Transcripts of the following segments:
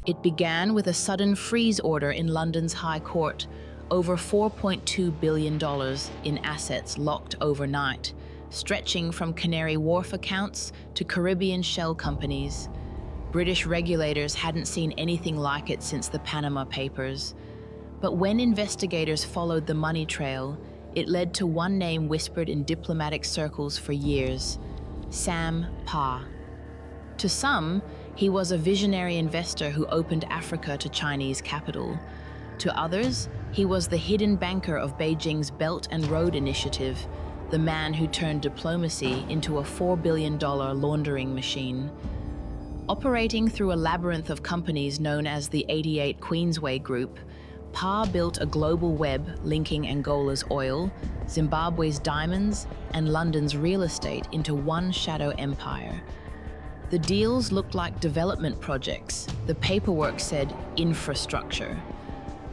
It began with a sudden freeze order in London's High Court, over $4.2 billion in assets locked overnight, stretching from Canary Wharf accounts to Caribbean shell companies. British regulators hadn't seen anything like it since the Panama Papers. But when investigators followed the money trail, it led to one name whispered in diplomatic circles for years: Sam Pa. To some, he was a visionary investor who opened Africa to Chinese capital. To others, he was the hidden banker of Beijing's Belt and Road Initiative, the man who turned diplomacy into a $4 billion laundering machine. Operating through a labyrinth of companies known as the 88 Queensway Group, Pa built a global web linking Angola's oil, Zimbabwe's diamonds, and London's real estate into one shadow empire. The deals looked like development projects. The paperwork said infrastructure.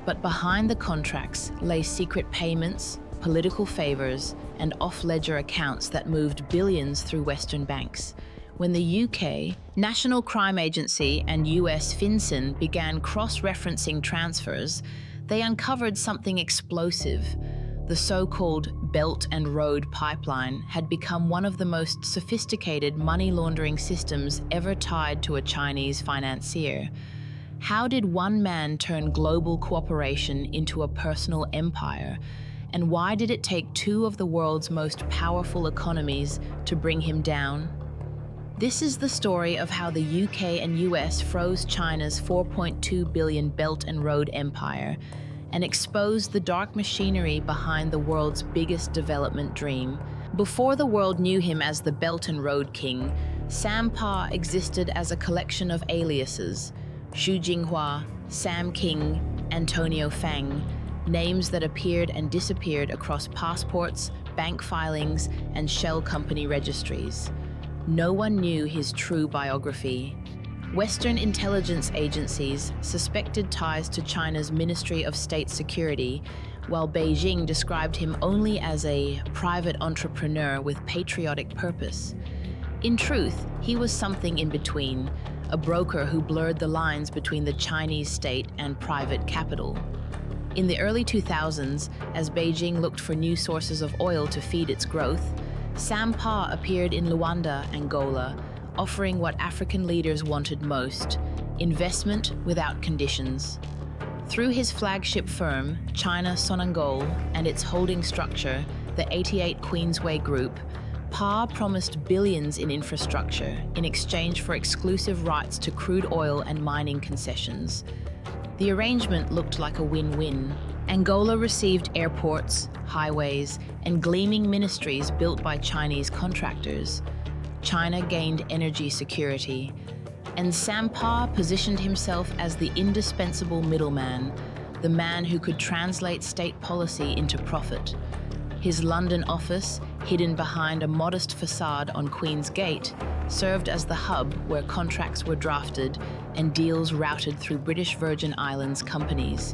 But behind the contracts lay secret payments, political favors, and off-ledger accounts that moved billions through Western banks. When the UK National Crime Agency and US FinCEN began cross-referencing transfers, they uncovered something explosive. The so-called Belt and Road Pipeline had become one of the most sophisticated money laundering systems ever tied to a Chinese financier. How did one man turn global cooperation into a personal empire? And why did it take two of the world's most powerful economies to bring him down? This is the story of how the UK and US froze China's $4.2 billion Belt and Road empire and exposed the dark machinery behind the world's biggest development dream. Before the world knew him as the Belt and Road King, Sam Pa existed as a collection of aliases: Xu Jinghua, Sam King, Antonio Fang, names that appeared and disappeared across passports, bank filings, and shell company registries. No one knew his true biography. Western intelligence agencies suspected ties to China's Ministry of State Security, while Beijing described him only as a private entrepreneur with patriotic purpose. In truth, he was something in between, a broker who blurred the lines between the Chinese state and private capital. In the early 2000s, as Beijing looked for new sources of oil to feed its growth, Sam Pa appeared in Luanda, Angola, offering what African leaders wanted most: investment without conditions. Through his flagship firm, China Sonangol, and its holding structure, the 88 Queensway Group, Pa promised billions in infrastructure in exchange for exclusive rights to crude oil and mining concessions. The arrangement looked like a win-win. Angola received airports, highways, and gleaming ministries built by Chinese contractors. China gained energy security, and Sam Pa positioned himself as the indispensable middleman, the man who could translate state policy into profit. His London office, hidden behind a modest facade on Queen's Gate, served as the hub where contracts were drafted and deals routed through British Virgin Islands companies.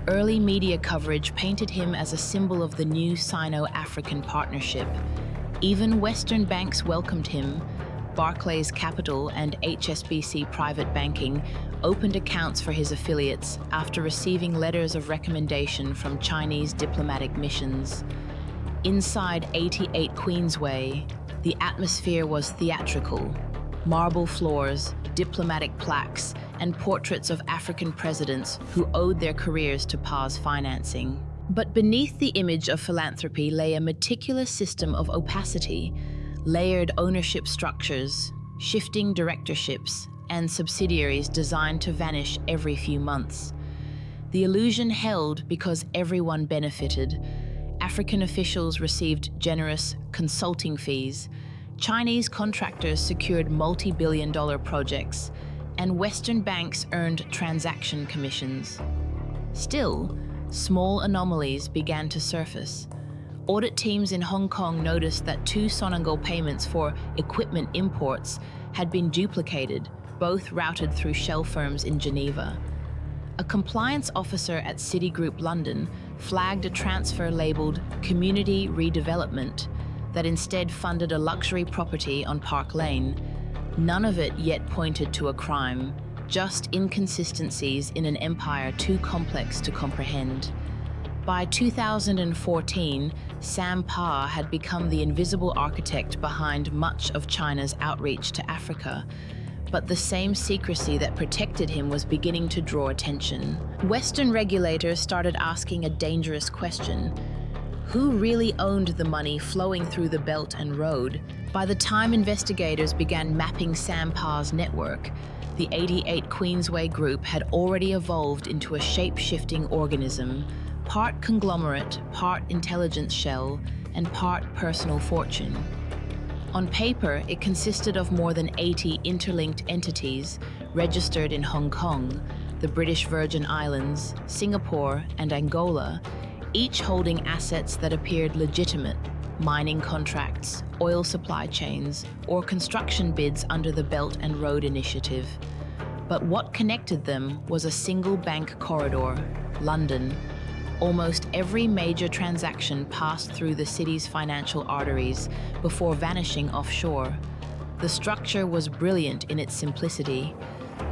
Early media coverage painted him as a symbol of the new Sino-African partnership. Even Western banks welcomed him. Barclays Capital and HSBC Private Banking opened accounts for his affiliates after receiving letters of recommendation from Chinese diplomatic missions. Inside 88 Queensway, the atmosphere was theatrical. Marble floors, diplomatic plaques, and portraits of African presidents who owed their careers to Pa's financing. But beneath the image of philanthropy lay a meticulous system of opacity, layered ownership structures, shifting directorships, and subsidiaries designed to vanish every few months. The illusion held because everyone benefited. African officials received generous consulting fees, Chinese contractors secured multi-billion-dollar projects, and Western banks earned transaction commissions. Still, small anomalies began to surface. Audit teams in Hong Kong noticed that 2 Sonangol payments for equipment imports had been duplicated, both routed through shell firms in Geneva. A compliance officer at Citigroup London flagged a transfer labeled Community Redevelopment that instead funded a luxury property on Park Lane. None of it yet pointed to a crime, just inconsistencies in an empire too complex to comprehend. By 2014, Sam Pa had become the invisible architect behind much of China's outreach to Africa, but the same secrecy that protected him was beginning to draw attention. Western regulators started asking a dangerous question: who really owned the money flowing through the Belt and Road? By the time investigators began mapping Sam Pa's network, the 88 Queensway group had already evolved into a shape-shifting organism, part conglomerate, part intelligence shell, and part personal fortune. On paper, it consisted of more than 80 interlinked entities registered in Hong Kong, the British Virgin Islands, Singapore, and Angola, each holding assets that appeared legitimate: mining contracts, oil supply chains, or construction bids under the Belt and Road Initiative. But what connected them was a single bank corridor: London. Almost every major transaction passed through the city's financial arteries before vanishing offshore. The structure was brilliant in its simplicity.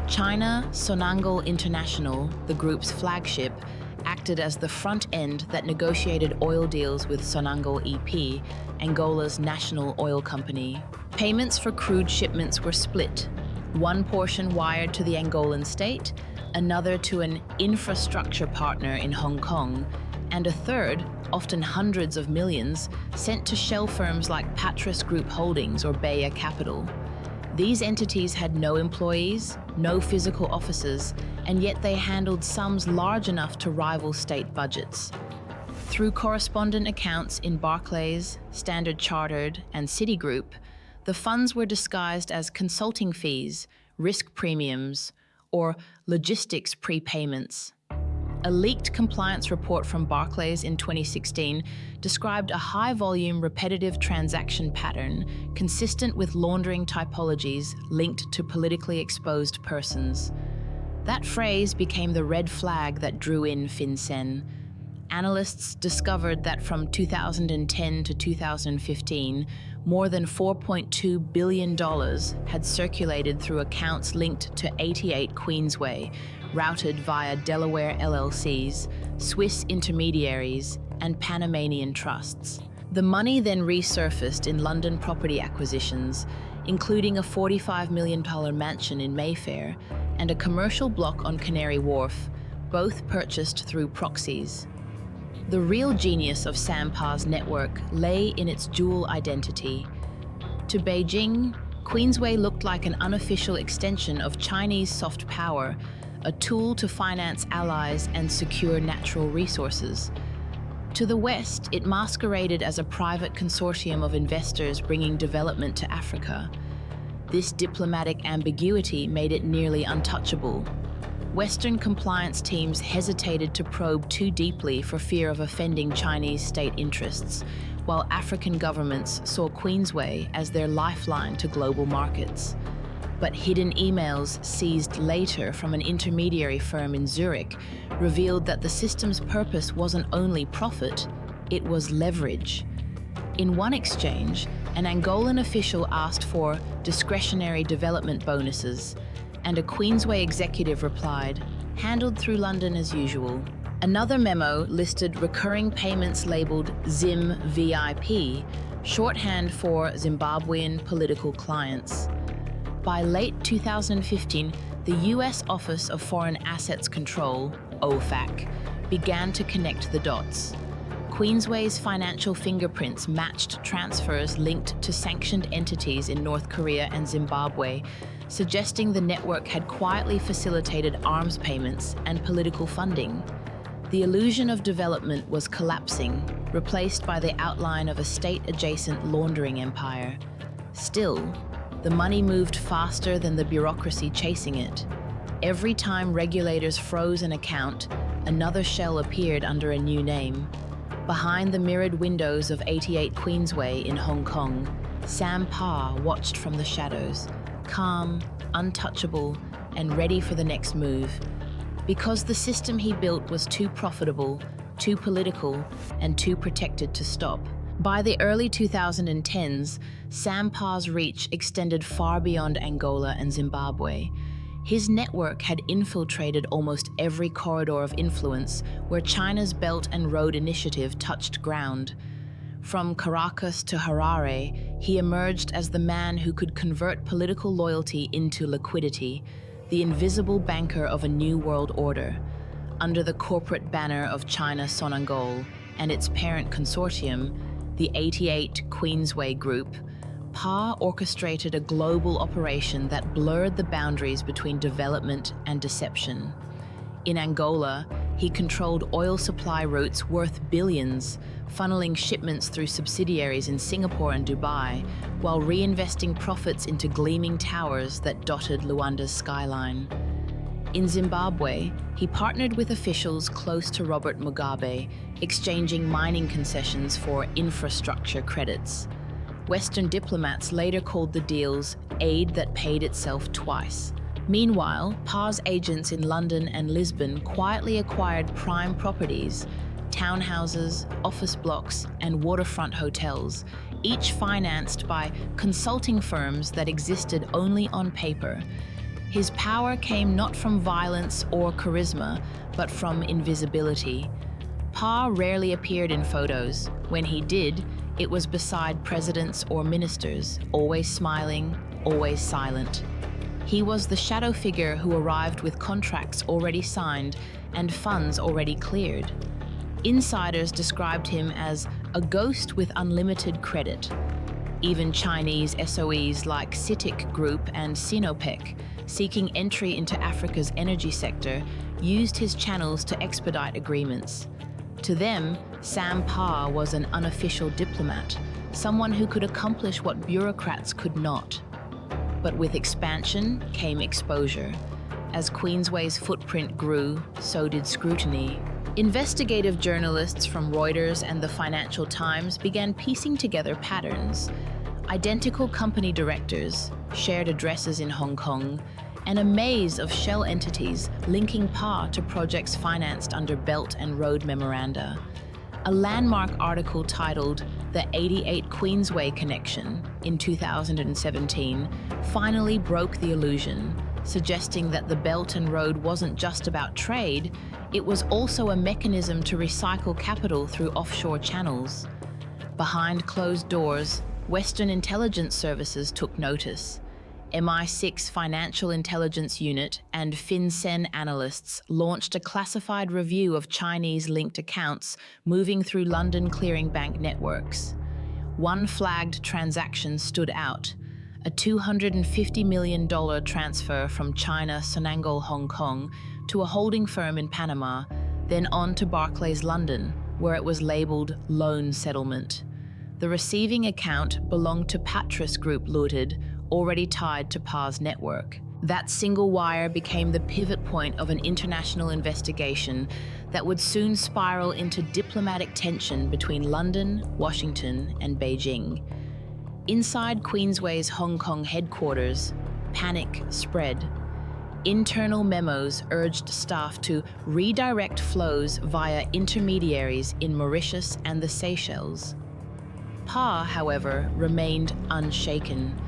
China Sonangol International, the group's flagship, acted as the front end that negotiated oil deals with Sonangol EP, Angola's national oil company. Payments for crude shipments were split. One portion wired to the Angolan state, another to an infrastructure partner in Hong Kong, and a third, often hundreds of millions, sent to shell firms like Patras Group Holdings or Bayer Capital. These entities had no employees, no physical offices, and yet they handled sums large enough to rival state budgets. Through correspondent accounts in Barclays, Standard Chartered, and Citigroup, the funds were disguised as consulting fees, risk premiums, or logistics prepayments. A leaked compliance report from Barclays in 2016 described a high-volume, repetitive transaction pattern consistent with laundering typologies linked to politically exposed persons. That phrase became the red flag that drew in FinCEN. Analysts discovered that from 2010 to 2015, more than $4.2 billion had circulated through accounts linked to 88 Queensway, routed via Delaware LLCs, Swiss intermediaries, and Panamanian trusts. The money then resurfaced in London property acquisitions, including a $45 million mansion in Mayfair and a commercial block on Canary Wharf, both purchased through proxies. The real genius of Sam Pa's network lay in its dual identity. To Beijing, Queensway looked like an unofficial extension of Chinese soft power, a tool to finance allies and secure natural resources. To the West, it masqueraded as a private consortium of investors bringing development to Africa. This diplomatic ambiguity made it nearly untouchable. Western compliance teams hesitated to probe too deeply for fear of offending Chinese state interests, while African governments saw Queensway as their lifeline to global markets. But hidden emails seized later from an intermediary firm in Zurich revealed that the system's purpose wasn't only profit, it was leverage. In one exchange, an Angolan official asked for discretionary development bonuses, and a Queensway executive replied, "Handled through London as usual." Another memo listed recurring payments labeled ZIM VIP, shorthand for Zimbabwean political clients. By late 2015, the U.S. Office of Foreign Assets Control, OFAC, began to connect the dots. Queensway's financial fingerprints matched transfers linked to sanctioned entities in North Korea and Zimbabwe, suggesting the network had quietly facilitated arms payments and political funding. The illusion of development was collapsing, replaced by the outline of a state-adjacent laundering empire. Still, the money moved faster than the bureaucracy chasing it. Every time regulators froze an account, another shell appeared under a new name. Behind the mirrored windows of 88 Queensway in Hong Kong, Sam Pa watched from the shadows, calm, untouchable, and ready for the next move. Because the system he built was too profitable, too political, and too protected to stop. By the early 2010s, Sam Pa's reach extended far beyond Angola and Zimbabwe. His network had infiltrated almost every corridor of influence where China's Belt and Road Initiative touched ground. From Caracas to Harare, he emerged as the man who could convert political loyalty into liquidity, the invisible banker of a new world order. Under the corporate banner of China Sonangol and its parent consortium, the 88 Queensway Group, Pa orchestrated a global operation that blurred the boundaries between development and deception. In Angola, he controlled oil supply routes worth billions, funneling shipments through subsidiaries in Singapore and Dubai, while reinvesting profits into gleaming towers that dotted Luanda's skyline. In Zimbabwe, he partnered with officials close to Robert Mugabe, exchanging mining concessions for infrastructure credits. Western diplomats later called the deals aid that paid itself twice. Meanwhile, Pa's agents in London and Lisbon quietly acquired prime properties, townhouses, office blocks, and waterfront hotels, each financed by consulting firms that existed only on paper. His power came not from violence or charisma, but from invisibility. Pa rarely appeared in photos. When he did, it was beside presidents or ministers, always smiling, always silent. He was the shadow figure who arrived with contracts already signed and funds already cleared. Insiders described him as a ghost with unlimited credit. Even Chinese SOEs like CITIC Group and Sinopec, seeking entry into Africa's energy sector, used his channels to expedite agreements. To them, Sam Pa was an unofficial diplomat, someone who could accomplish what bureaucrats could not. But with expansion came exposure. As Queensway's footprint grew, so did scrutiny. Investigative journalists from Reuters and the Financial Times began piecing together patterns. Identical company directors, shared addresses in Hong Kong, and a maze of shell entities linking Pa to projects financed under Belt and Road memoranda. A landmark article titled The 88 Queensway Connection in 2017 finally broke the illusion, suggesting that the Belt and Road wasn't just about trade, it was also a mechanism to recycle capital through offshore channels. Behind closed doors, Western intelligence services took notice. MI6 Financial Intelligence Unit and FinCEN analysts launched a classified review of Chinese-linked accounts moving through London clearing bank networks. One flagged transaction stood out, a $250 million transfer from China Sonangol Hong Kong to a holding firm in Panama, then on to Barclays London, where it was labelled loan settlement. The receiving account belonged to Patras Group Limited, already tied to Pa's network. That single wire became the pivot point of an international investigation that would soon spiral into diplomatic tension between London, Washington, and Beijing. Inside Queensway's Hong Kong headquarters, panic spread. Internal memos urged staff to redirect flows via intermediaries in Mauritius and the Seychelles. Pa, however, remained unshaken.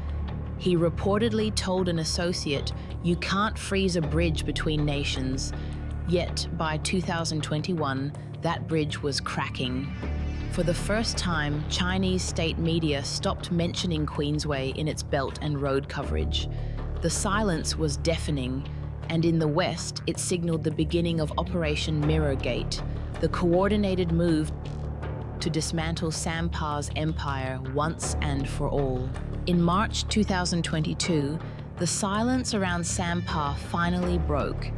He reportedly told an associate, "You can't freeze a bridge between nations." Yet, by 2021, that bridge was cracking. For the first time, Chinese state media stopped mentioning Queensway in its Belt and Road coverage. The silence was deafening, and in the West, it signaled the beginning of Operation Mirrorgate, the coordinated move to dismantle Sam Pa's empire once and for all. In March 2022, the silence around Sam Pa finally broke.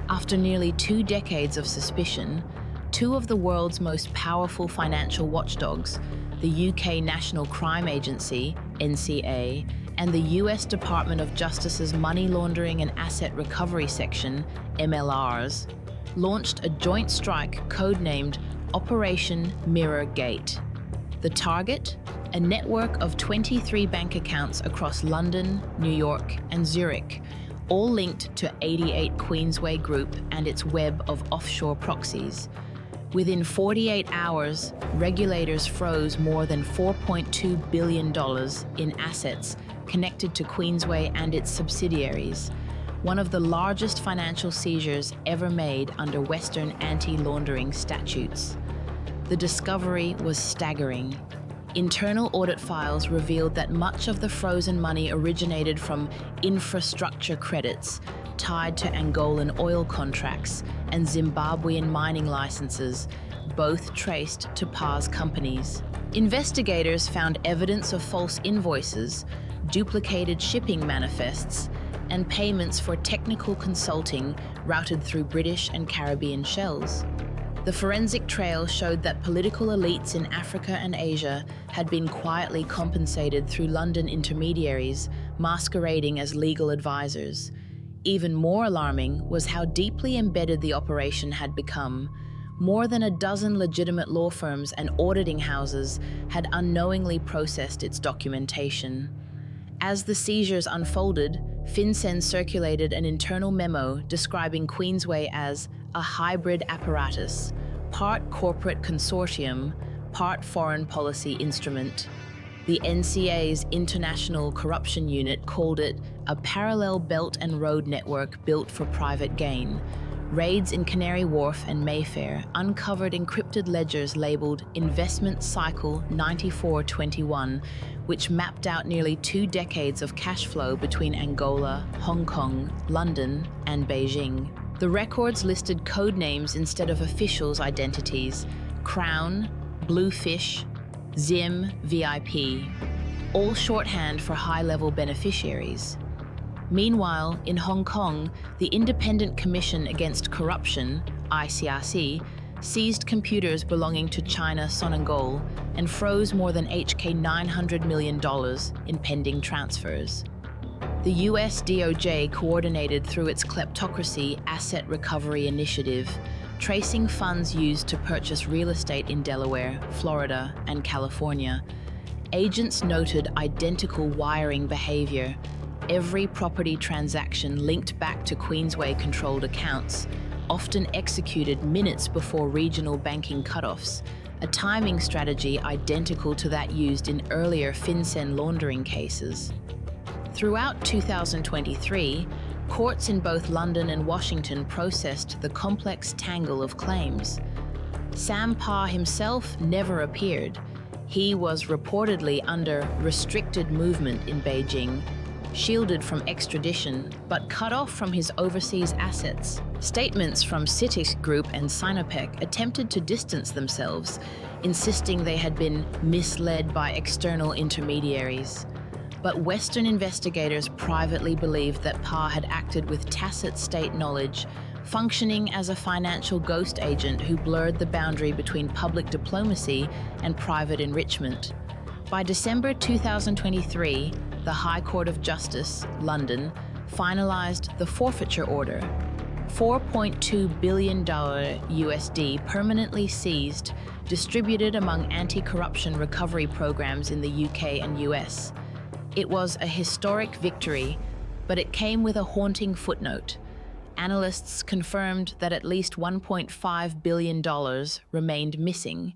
After nearly 2 decades of suspicion, two of the world's most powerful financial watchdogs, the UK National Crime Agency, NCA, and the US Department of Justice's Money Laundering and Asset Recovery Section, MLRs, launched a joint strike codenamed Operation Mirrorgate. The target? A network of 23 bank accounts across London, New York, and Zurich, all linked to 88 Queensway Group and its web of offshore proxies. Within 48 hours, regulators froze more than $4.2 billion in assets connected to Queensway and its subsidiaries, one of the largest financial seizures ever made under Western anti-laundering statutes. The discovery was staggering. Internal audit files revealed that much of the frozen money originated from infrastructure credits tied to Angolan oil contracts and Zimbabwean mining licenses, both traced to PA's companies. Investigators found evidence of false invoices, duplicated shipping manifests, and payments for technical consulting routed through British and Caribbean shells. The forensic trail showed that political elites in Africa and Asia had been quietly compensated through London intermediaries, masquerading as legal advisors. Even more alarming was how deeply embedded the operation had become. More than a dozen legitimate law firms and auditing houses had unknowingly processed its documentation. As the seizures unfolded, FinCEN circulated an internal memo describing Queensway as a hybrid apparatus, part corporate consortium, part foreign policy instrument. The NCA's International Corruption Unit called it a parallel belt and road network built for private gain. Raids in Canary Wharf and Mayfair uncovered encrypted ledgers labeled Investment Cycle 9421, which mapped out nearly 2 decades of cash flow between Angola, Hong Kong, London, and Beijing. The records listed code names instead of officials' identities: Crown, Bluefish, Zim, VIP, all shorthand for high-level beneficiaries. Meanwhile, in Hong Kong, the Independent Commission Against Corruption, ICRC, seized computers belonging to China Sonangol and froze more than HK $900 million in pending transfers. The US DOJ coordinated through its kleptocracy asset recovery initiative, tracing funds used to purchase real estate in Delaware, Florida, and California. Agents noted identical wiring behavior. Every property transaction linked back to Queensway-controlled accounts, often executed minutes before regional banking cutoffs, a timing strategy identical to that used in earlier FinCEN laundering cases. Throughout 2023, courts in both London and Washington processed the complex tangle of claims. Sam Pa himself never appeared. He was reportedly under restricted movement in Beijing, shielded from extradition, but cut off from his overseas assets. Statements from CITIC Group and Sinopec attempted to distance themselves, insisting they had been misled by external intermediaries. But Western investigators privately believed that Pa had acted with tacit state knowledge, functioning as a financial ghost agent who blurred the boundary between public diplomacy and private enrichment. By December 2023, the High Court of Justice, London, finalized the forfeiture order. $4.2 billion USD permanently seized, distributed among anti-corruption recovery programs in the UK and US. It was a historic victory, but it came with a haunting footnote. Analysts confirmed that at least $1.5 billion remained missing,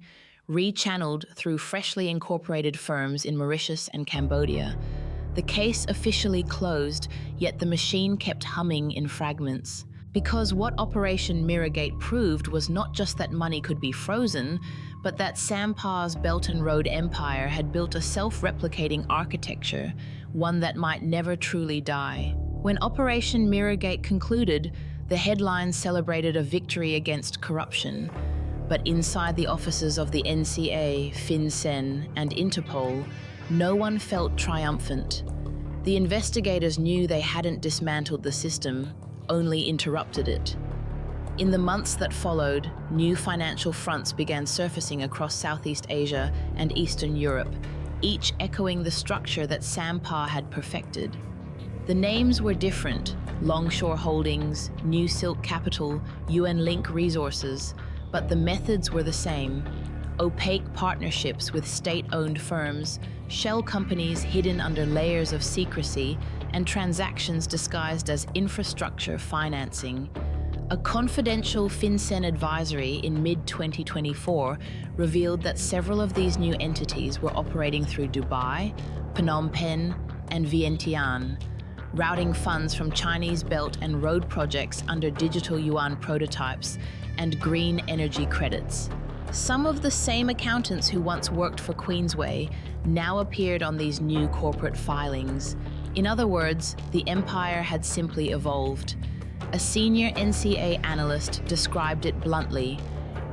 rechanneled through freshly incorporated firms in Mauritius and Cambodia. The case officially closed, yet the machine kept humming in fragments. Because what Operation Mirrorgate proved was not just that money could be frozen, but that Sam Pa's Belt and Road empire had built a self-replicating architecture, one that might never truly die. When Operation Mirrorgate concluded, the headlines celebrated a victory against corruption. But inside the offices of the NCA, FinCEN, and Interpol, no one felt triumphant. The investigators knew they hadn't dismantled the system, only interrupted it. In the months that followed, new financial fronts began surfacing across Southeast Asia and Eastern Europe, each echoing the structure that Sam Pa had perfected. The names were different: Longshore Holdings, New Silk Capital, UN Link Resources, but the methods were the same. Opaque partnerships with state-owned firms, shell companies hidden under layers of secrecy, and transactions disguised as infrastructure financing. A confidential FinCEN advisory in mid-2024 revealed that several of these new entities were operating through Dubai, Phnom Penh, and Vientiane. routing funds from Chinese Belt and Road projects under digital yuan prototypes and green energy credits. Some of the same accountants who once worked for Queensway now appeared on these new corporate filings. In other words, the empire had simply evolved. A senior NCA analyst described it bluntly: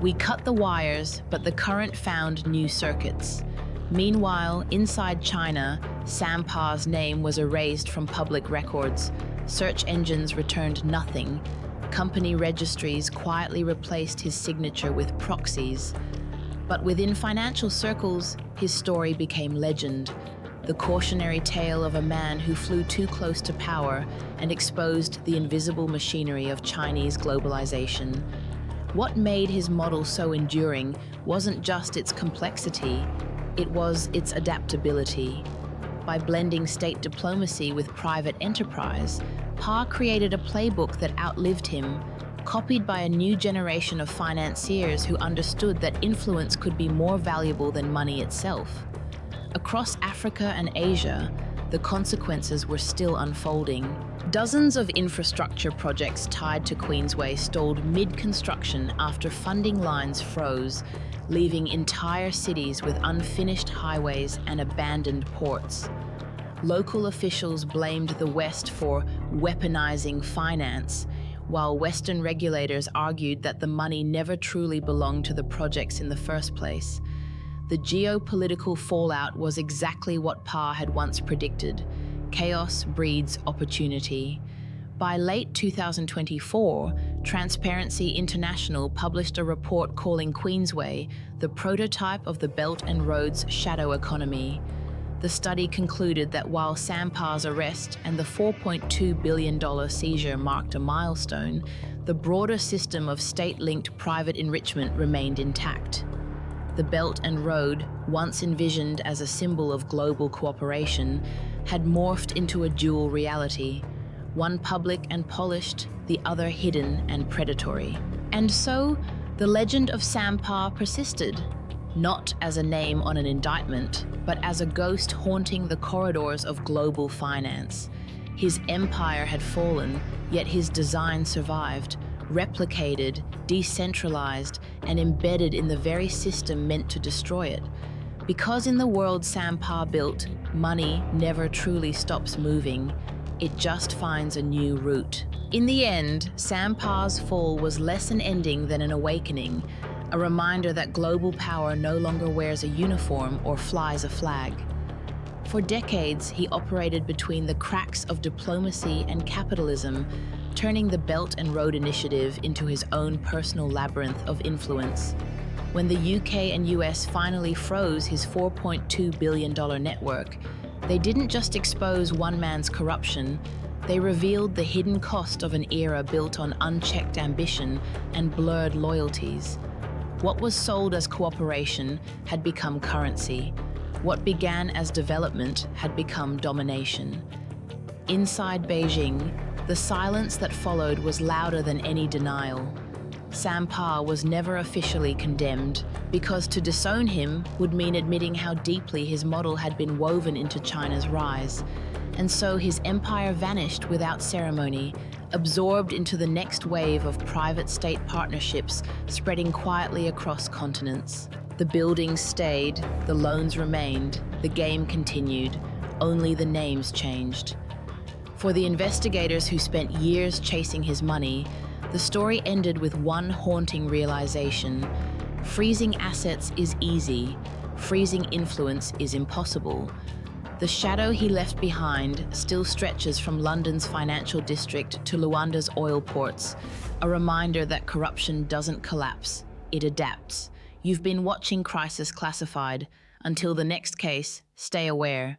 "We cut the wires, but the current found new circuits." Meanwhile, inside China, Sampa's name was erased from public records. Search engines returned nothing. Company registries quietly replaced his signature with proxies. But within financial circles, his story became legend. The cautionary tale of a man who flew too close to power and exposed the invisible machinery of Chinese globalization. What made his model so enduring wasn't just its complexity, it was its adaptability. By blending state diplomacy with private enterprise, Pa created a playbook that outlived him, copied by a new generation of financiers who understood that influence could be more valuable than money itself. Across Africa and Asia, the consequences were still unfolding. Dozens of infrastructure projects tied to Queensway stalled mid-construction after funding lines froze, leaving entire cities with unfinished highways and abandoned ports. Local officials blamed the West for weaponizing finance, while Western regulators argued that the money never truly belonged to the projects in the first place. The geopolitical fallout was exactly what Pa had once predicted: chaos breeds opportunity. By late 2024, Transparency International published a report calling Queensway the prototype of the Belt and Road's shadow economy. The study concluded that while Sampa's arrest and the $4.2 billion seizure marked a milestone, the broader system of state-linked private enrichment remained intact. The Belt and Road, once envisioned as a symbol of global cooperation, had morphed into a dual reality, one public and polished, the other hidden and predatory. And so, the legend of Sampa persisted, not as a name on an indictment, but as a ghost haunting the corridors of global finance. His empire had fallen, yet his design survived, replicated, decentralized, and embedded in the very system meant to destroy it. Because in the world Sampa built, money never truly stops moving. It just finds a new route. In the end, Sampa's fall was less an ending than an awakening, a reminder that global power no longer wears a uniform or flies a flag. For decades, he operated between the cracks of diplomacy and capitalism, turning the Belt and Road Initiative into his own personal labyrinth of influence. When the UK and US finally froze his $4.2 billion network, they didn't just expose one man's corruption, they revealed the hidden cost of an era built on unchecked ambition and blurred loyalties. What was sold as cooperation had become currency. What began as development had become domination. Inside Beijing, the silence that followed was louder than any denial. Sampa was never officially condemned, because to disown him would mean admitting how deeply his model had been woven into China's rise. And so his empire vanished without ceremony, absorbed into the next wave of private state partnerships spreading quietly across continents. The buildings stayed, the loans remained, the game continued, only the names changed. For the investigators who spent years chasing his money, the story ended with one haunting realization: freezing assets is easy, freezing influence is impossible. The shadow he left behind still stretches from London's financial district to Luanda's oil ports, a reminder that corruption doesn't collapse, it adapts. You've been watching Crisis Classified. Until the next case, stay aware.